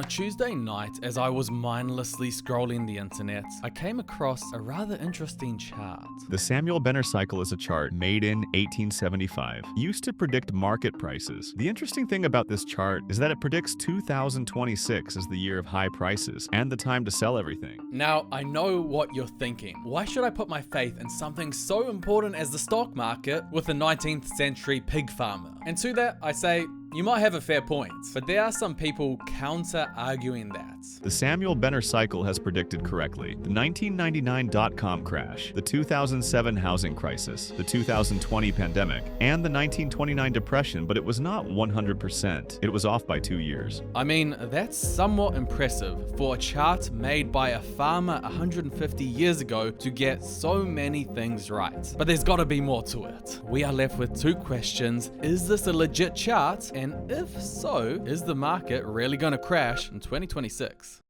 a Tuesday night, as I was mindlessly scrolling the internet, I came across a rather interesting chart. The Samuel Benner cycle is a chart made in 1875, used to predict market prices. The interesting thing about this chart is that it predicts 2026 as the year of high prices and the time to sell everything. Now, I know what you're thinking. Why should I put my faith in something so important as the stock market with a 19th century pig farmer? And to that, I say, you might have a fair point, but there are some people counter-arguing that. The Samuel Benner cycle has predicted correctly the 1999 dot-com crash, the 2007 housing crisis, the 2020 pandemic, and the 1929 depression, but it was not 100%. It was off by 2 years. I mean, that's somewhat impressive for a chart made by a farmer 150 years ago to get so many things right. But there's gotta be more to it. We are left with two questions. Is this a legit chart? And if so, is the market really going to crash in 2026?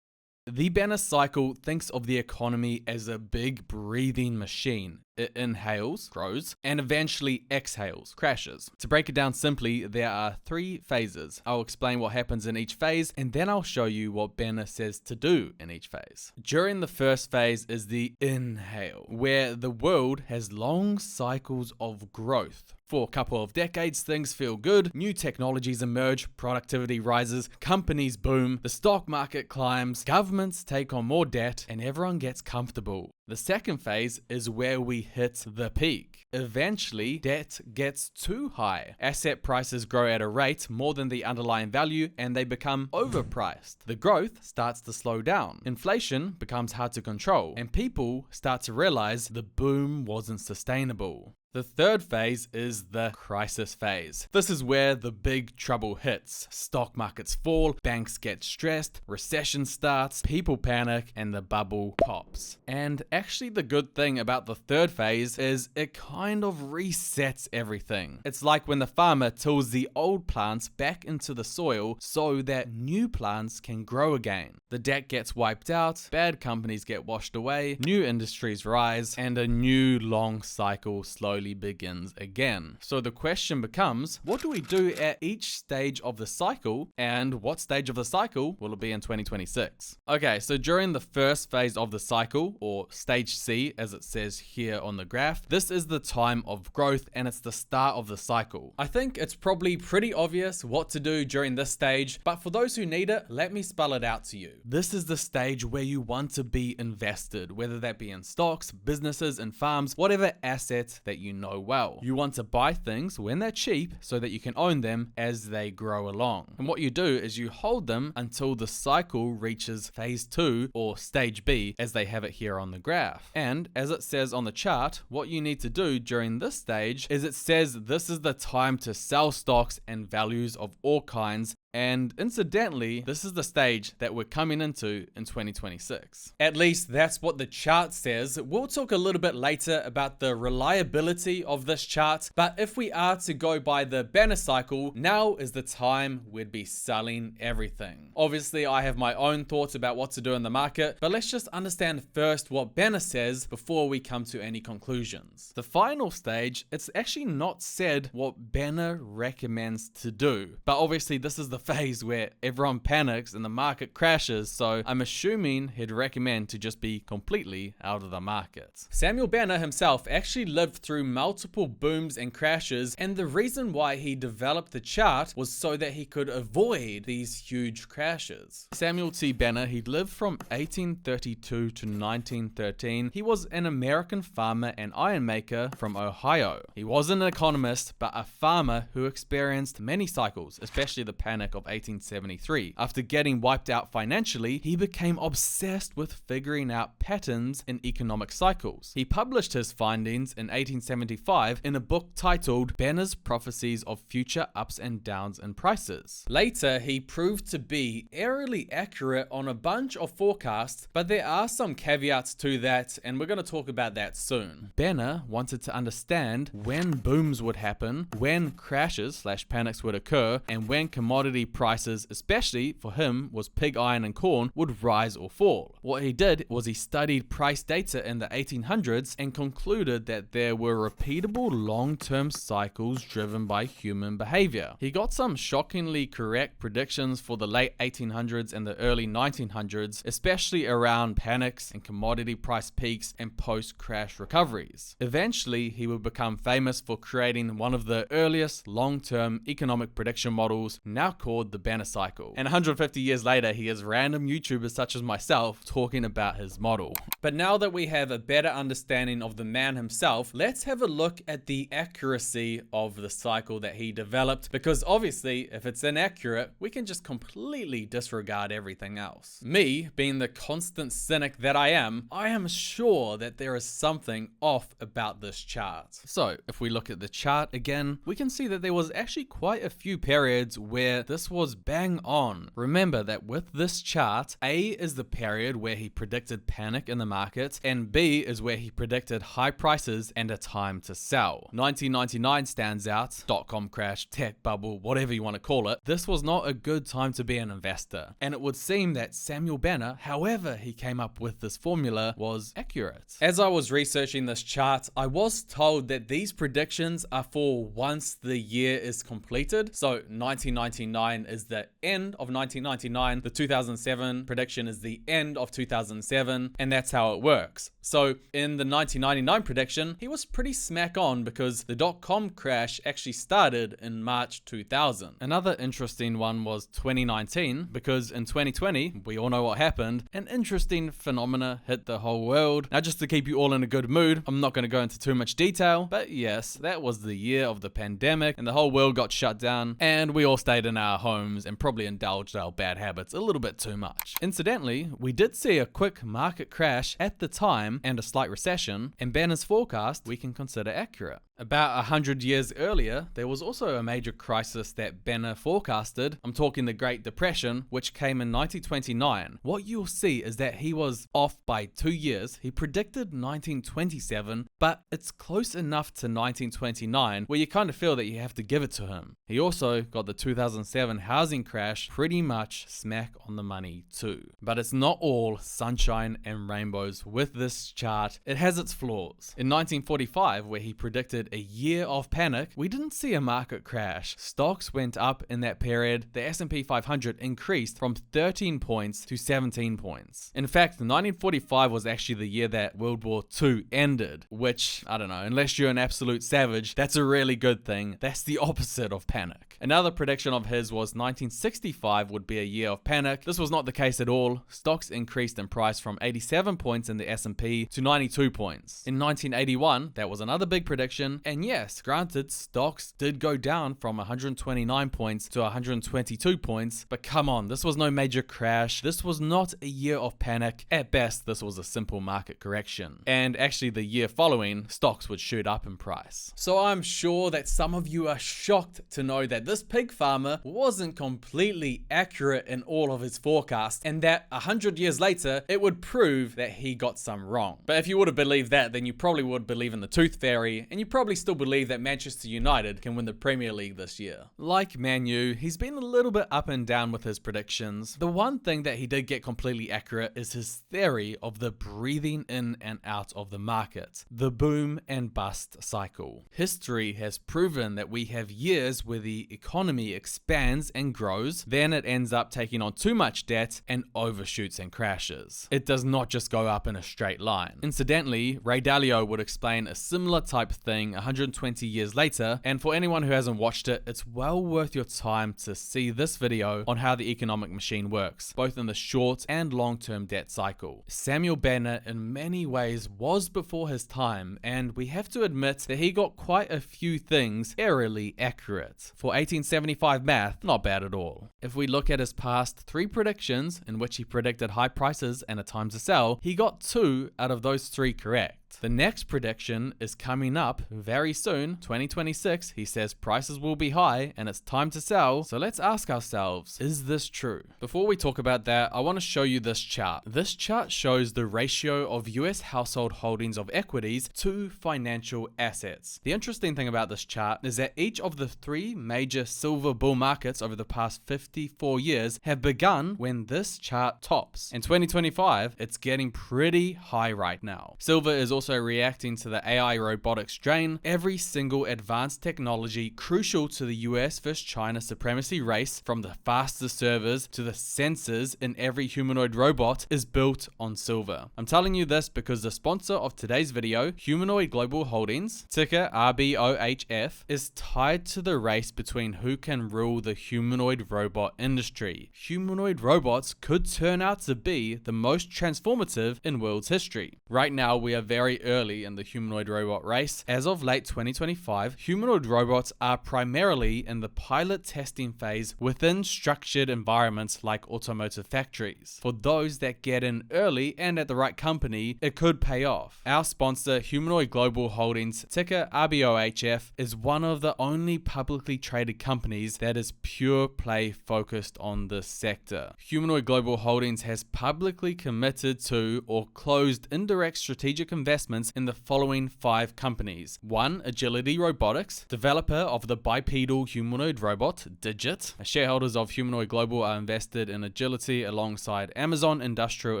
The Benner cycle thinks of the economy as a big breathing machine. It inhales, grows, and eventually exhales, crashes. To break it down simply, there are three phases. I'll explain what happens in each phase, and then I'll show you what Benner says to do in each phase. During the first phase is the inhale, where the world has long cycles of growth. For a couple of decades, things feel good, new technologies emerge, productivity rises, companies boom, the stock market climbs, governments take on more debt, and everyone gets comfortable. The second phase is where we hit the peak. Eventually, debt gets too high. Asset prices grow at a rate more than the underlying value, and they become overpriced. The growth starts to slow down. Inflation becomes hard to control, and people start to realize the boom wasn't sustainable. The third phase is the crisis phase. This is where the big trouble hits. Stock markets fall, banks get stressed, recession starts, people panic, and the bubble pops. And actually the good thing about the third phase is it kind of resets everything. It's like when the farmer tills the old plants back into the soil so that new plants can grow again. The debt gets wiped out, bad companies get washed away, new industries rise, and a new long cycle slowly begins again. So the question becomes, what do we do at each stage of the cycle, and what stage of the cycle will it be in 2026? Okay, so during the first phase of the cycle, or stage C as it says here on the graph, this is the time of growth and it's the start of the cycle. I think it's probably pretty obvious what to do during this stage, but for those who need it, let me spell it out to you. This is the stage where you want to be invested, whether that be in stocks, businesses, and farms, whatever asset that you know well. You want to buy things when they're cheap so that you can own them as they grow along. And what you do is you hold them until the cycle reaches phase 2 or stage B as they have it here on the graph. And as it says on the chart, what you need to do during this stage is it says this is the time to sell stocks and values of all kinds. And incidentally, this is the stage that we're coming into in 2026. At least that's what the chart says. We'll talk a little bit later about the reliability of this chart, but if we are to go by the Benner cycle, now is the time we'd be selling everything. Obviously, I have my own thoughts about what to do in the market, but let's just understand first what Benner says before we come to any conclusions. The final stage, it's actually not said what Benner recommends to do, but obviously this is the phase where everyone panics and the market crashes, so I'm assuming he'd recommend to just be completely out of the market. Samuel Benner himself actually lived through multiple booms and crashes, and the reason why he developed the chart was so that he could avoid these huge crashes. Samuel T. Benner, he lived from 1832 to 1913. He was an American farmer and iron maker from Ohio. He wasn't an economist, but a farmer who experienced many cycles, especially the panic of 1873. After getting wiped out financially, he became obsessed with figuring out patterns in economic cycles. He published his findings in 1875 in a book titled Benner's Prophecies of Future Ups and Downs in Prices. Later, he proved to be eerily accurate on a bunch of forecasts, but there are some caveats to that, and we're going to talk about that soon. Benner wanted to understand when booms would happen, when crashes/panics would occur, and when commodity commodity prices, especially for him, was pig iron and corn, would rise or fall. What he did was he studied price data in the 1800s and concluded that there were repeatable long-term cycles driven by human behavior. He got some shockingly correct predictions for the late 1800s and the early 1900s, especially around panics and commodity price peaks and post-crash recoveries. Eventually, he would become famous for creating one of the earliest long-term economic prediction models, now called the Banner Cycle. And 150 years later, he has random YouTubers such as myself talking about his model. But now that we have a better understanding of the man himself, let's have a look at the accuracy of the cycle that he developed, because obviously if it's inaccurate, we can just completely disregard everything else. Me, being the constant cynic that I am sure that there is something off about this chart. So if we look at the chart again, we can see that there was actually quite a few periods where this was bang on. Remember that with this chart, A is the period where he predicted panic in the market, and B is where he predicted high prices and a time to sell. 1999 stands out, dot-com crash, tech bubble, whatever you want to call it. This was not a good time to be an investor, and it would seem that Samuel Banner, however he came up with this formula, was accurate. As I was researching this chart, I was told that these predictions are for once the year is completed. So 1999 is the end of 1999, the 2007 prediction is the end of 2007, and that's how it works. So in the 1999 prediction, he was pretty smack on because the dot-com crash actually started in March 2000. Another interesting one was 2019, because in 2020, we all know what happened. An interesting phenomena hit the whole world. Now, just to keep you all in a good mood, I'm not going to go into too much detail, but yes, that was the year of the pandemic and the whole world got shut down and we all stayed in our homes and probably indulged our bad habits a little bit too much. Incidentally, we did see a quick market crash at the time and a slight recession, and Banner's forecast we can consider accurate. About 100 years earlier, there was also a major crisis that Banner forecasted. I'm talking the Great Depression, which came in 1929. What you'll see is that he was off by 2 years. He predicted 1927, but it's close enough to 1929 where you kind of feel that you have to give it to him. He also got the 2007 housing crash pretty much smack on the money too. But it's not all sunshine and rainbows with this chart. It has its flaws. In 1945, where he predicted a year of panic, we didn't see a market crash. Stocks went up in that period. The S&P 500 increased from 13 points to 17 points. In fact, 1945 was actually the year that World War II ended, which, I don't know, unless you're an absolute savage, that's a really good thing. That's the opposite of panic. Another prediction of his was 1965 would be a year of panic. This was not the case at all. Stocks increased in price from 87 points in the S&P to 92 points. In 1981, that was another big prediction. And yes, granted, stocks did go down from 129 points to 122 points, but come on, this was no major crash. This was not a year of panic. At best, this was a simple market correction. And actually, the year following, stocks would shoot up in price. So I'm sure that some of you are shocked to know that this pig farmer wasn't completely accurate in all of his forecasts, and that 100 years later, it would prove that he got some wrong. But if you would have believed that, then you probably would believe in the Tooth Fairy, and you probably still believe that Manchester United can win the Premier League this year. Like Man U, he's been a little bit up and down with his predictions. The one thing that he did get completely accurate is his theory of the breathing in and out of the market, the boom and bust cycle. History has proven that we have years where the economy expands and grows, then it ends up taking on too much debt and overshoots and crashes. It does not just go up in a straight line. Incidentally, Ray Dalio would explain a similar type of thing 120 years later, and for anyone who hasn't watched it, it's well worth your time to see this video on how the economic machine works, both in the short and long-term debt cycle. Samuel Banner in many ways was before his time, and we have to admit that he got quite a few things eerily accurate. For 1875 math, not bad at all. If we look at his past 3 predictions, in which he predicted high prices and a time to sell, he got 2 out of those 3 correct. The next prediction is coming up very soon, 2026. He says prices will be high and it's time to sell. So let's ask ourselves, is this true? Before we talk about that, I want to show you this chart. This chart shows the ratio of US household holdings of equities to financial assets. The interesting thing about this chart is that each of the three major silver bull markets over the past 54 years have begun when this chart tops. In 2025, it's getting pretty high right now. Silver is also reacting to the AI robotics drain. Every single advanced technology crucial to the US vs China supremacy race, from the fastest servers to the sensors in every humanoid robot, is built on silver. I'm telling you this because the sponsor of today's video, Humanoid Global Holdings, ticker RBOHF, is tied to the race between who can rule the humanoid robot industry. Humanoid robots could turn out to be the most transformative in world's history. Right now, we are very early in the humanoid robot race. As of late 2025, humanoid robots are primarily in the pilot testing phase within structured environments like automotive factories. For those that get in early and at the right company, it could pay off. Our sponsor, Humanoid Global Holdings, ticker RBOHF, is one of the only publicly traded companies that is pure play focused on this sector. Humanoid Global Holdings has publicly committed to or closed indirect strategic investments in the following 5 companies. 1. Agility Robotics, developer of the bipedal humanoid robot Digit. Shareholders of Humanoid Global are invested in Agility alongside Amazon Industrial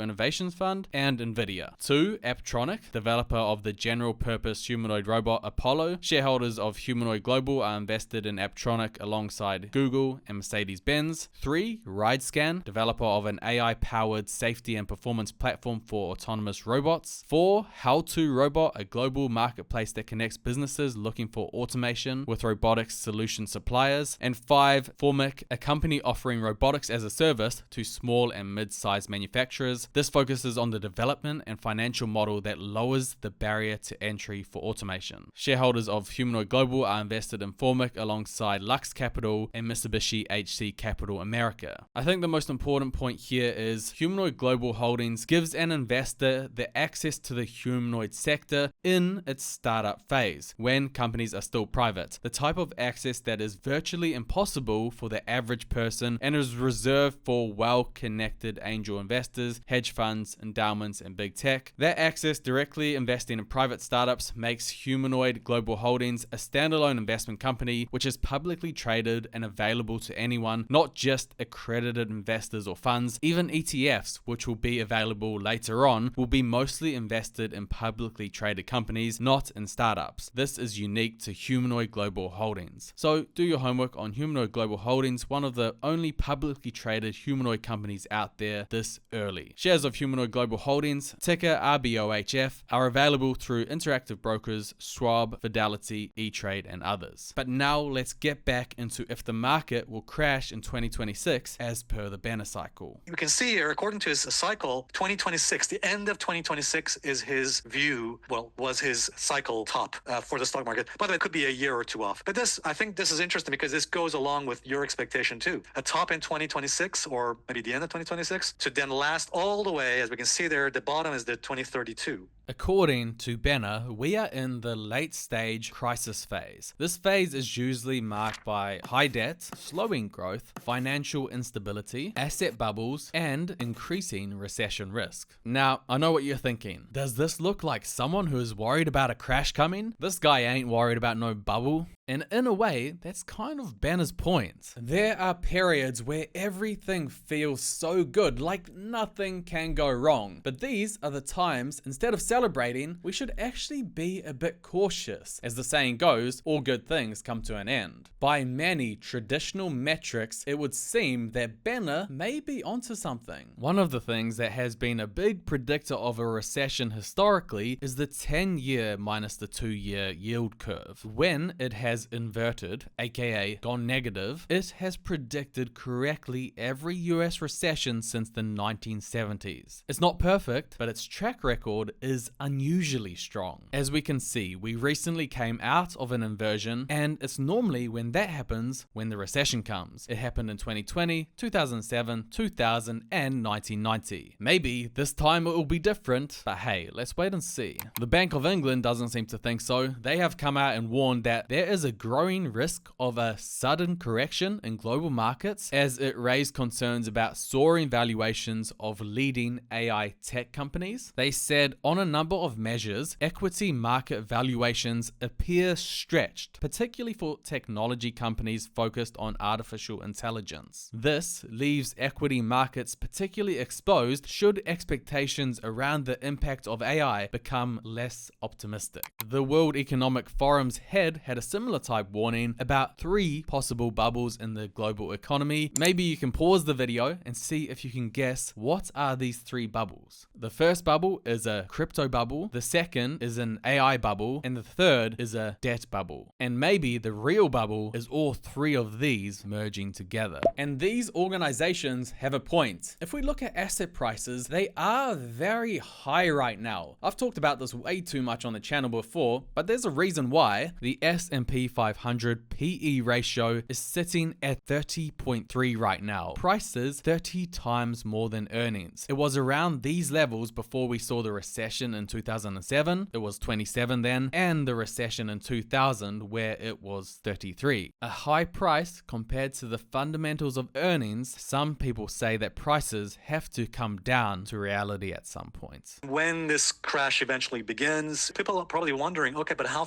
Innovations Fund and Nvidia. 2. Apptronic, developer of the general purpose humanoid robot Apollo. Shareholders of Humanoid Global are invested in Apptronic alongside Google and Mercedes-Benz. 3. RideScan, developer of an AI-powered safety and performance platform for autonomous robots. 4. How2 Robot, a global marketplace that connects businesses looking for automation with robotics solution suppliers. And 5. Formic, a company offering robotics as a service to small and mid-sized manufacturers. This focuses on the development and financial model that lowers the barrier to entry for automation. Shareholders of Humanoid Global are invested in Formic alongside Lux Capital and Mitsubishi HC Capital America. I think the most important point here is Humanoid Global Holdings gives an investor the access to the humanoid sector in its startup phase, when companies are still private. The type of access that is virtually impossible for the average person and is reserved for well-connected angel investors, hedge funds, endowments, and big tech. That access directly investing in private startups makes Humanoid Global Holdings a standalone investment company which is publicly traded and available to anyone, not just accredited investors or funds. Even ETFs, which will be available later on, will be mostly invested in publicly traded companies, not in startups. This is unique to Humanoid Global Holdings. So do your homework on Humanoid Global Holdings, one of the only publicly traded humanoid companies out there this early. Shares of Humanoid Global Holdings, ticker RBOHF, are available through Interactive Brokers, Schwab, Fidelity, E-Trade, and others. But now let's get back into if the market will crash in 2026 as per the Benner cycle. You can see here, according to his cycle, 2026, the end of 2026 is his view, was his cycle top for the stock market. By the way, it could be a year or two off. But I think this is interesting because this goes along with your expectation too. A top in 2026, or maybe the end of 2026, to then last all the way, as we can see there, the bottom is the 2032. According to Benner, we are in the late stage crisis phase. This phase is usually marked by high debt, slowing growth, financial instability, asset bubbles, and increasing recession risk. Now, I know what you're thinking. Does this look like someone who is worried about a crash coming? This guy ain't worried about no bubble. And in a way, that's kind of Benner's point. There are periods where everything feels so good, like nothing can go wrong. But these are the times, instead of celebrating, we should actually be a bit cautious. As the saying goes, all good things come to an end. By many traditional metrics, it would seem that Benner may be onto something. One of the things that has been a big predictor of a recession historically is the 10-year minus the 2-year yield curve. When it has has inverted, aka gone negative, it has predicted correctly every US recession since the 1970s. It's not perfect, but its track record is unusually strong. As we can see, we recently came out of an inversion, and it's normally when that happens when the recession comes. It happened in 2020, 2007, 2000, and 1990. Maybe this time it will be different, but hey, let's wait and see. The Bank of England doesn't seem to think so. They have come out and warned that there is a growing risk of a sudden correction in global markets, as it raised concerns about soaring valuations of leading AI tech companies. They said on a number of measures, equity market valuations appear stretched, particularly for technology companies focused on artificial intelligence. This leaves equity markets particularly exposed should expectations around the impact of AI become less optimistic. The World Economic Forum's head had a similar type warning about 3 possible bubbles in the global economy. Maybe you can pause the video and see if you can guess what are these 3 bubbles. The first bubble is a crypto bubble, the second is an AI bubble, and the third is a debt bubble. And maybe the real bubble is all 3 of these merging together. And these organizations have a point. If we look at asset prices, they are very high right now. I've talked about this way too much on the channel before, but there's a reason why. The S&P 500 PE ratio is sitting at 30.3 right now. Prices 30 times more than earnings. It was around these levels before we saw the recession in 2007. It was 27 then, and the recession in 2000 where it was 33. A high price compared to the fundamentals of earnings. Some people say that prices have to come down to reality at some point. When this crash eventually begins, people are probably wondering, okay, but how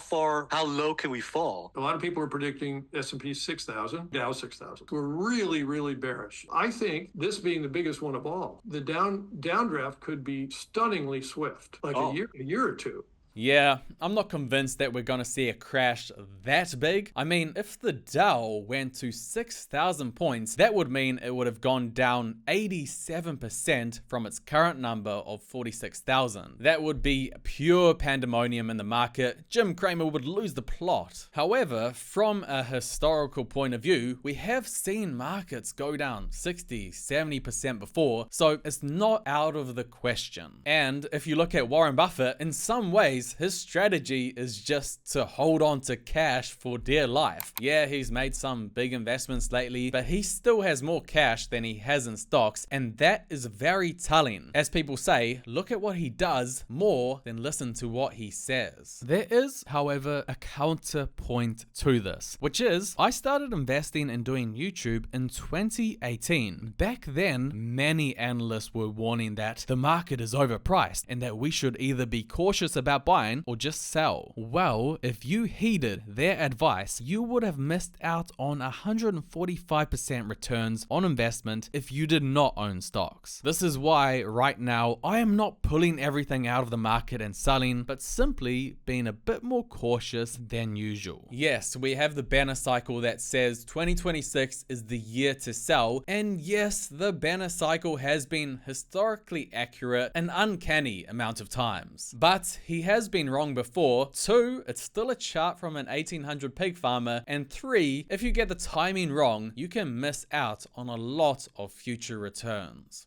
low can we fall? A lot of people are predicting S&P 6,000, Dow 6,000. We're really, really bearish. I think this being the biggest one of all, the downdraft could be stunningly swift, like a year or two. Yeah, I'm not convinced that we're gonna see a crash that big. I mean, if the Dow went to 6,000 points, that would mean it would have gone down 87% from its current number of 46,000. That would be pure pandemonium in the market. Jim Cramer would lose the plot. However, from a historical point of view, we have seen markets go down 60, 70% before, so it's not out of the question. And if you look at Warren Buffett, in some ways, his strategy is just to hold on to cash for dear life. Yeah, he's made some big investments lately, but he still has more cash than he has in stocks, and that is very telling. As people say, look at what he does more than listen to what he says. There is, however, a counterpoint to this, which is I started investing and doing YouTube in 2018. Back then, many analysts were warning that the market is overpriced and that we should either be cautious about buying or just sell. Well, if you heeded their advice, you would have missed out on 145% returns on investment if you did not own stocks. This is why right now I am not pulling everything out of the market and selling, but simply being a bit more cautious than usual. Yes, we have the banner cycle that says 2026 is the year to sell, and yes, the banner cycle has been historically accurate an uncanny amount of times. But he has been wrong before. 2, it's still a chart from an 1800 pig farmer, and 3, if you get the timing wrong, you can miss out on a lot of future returns.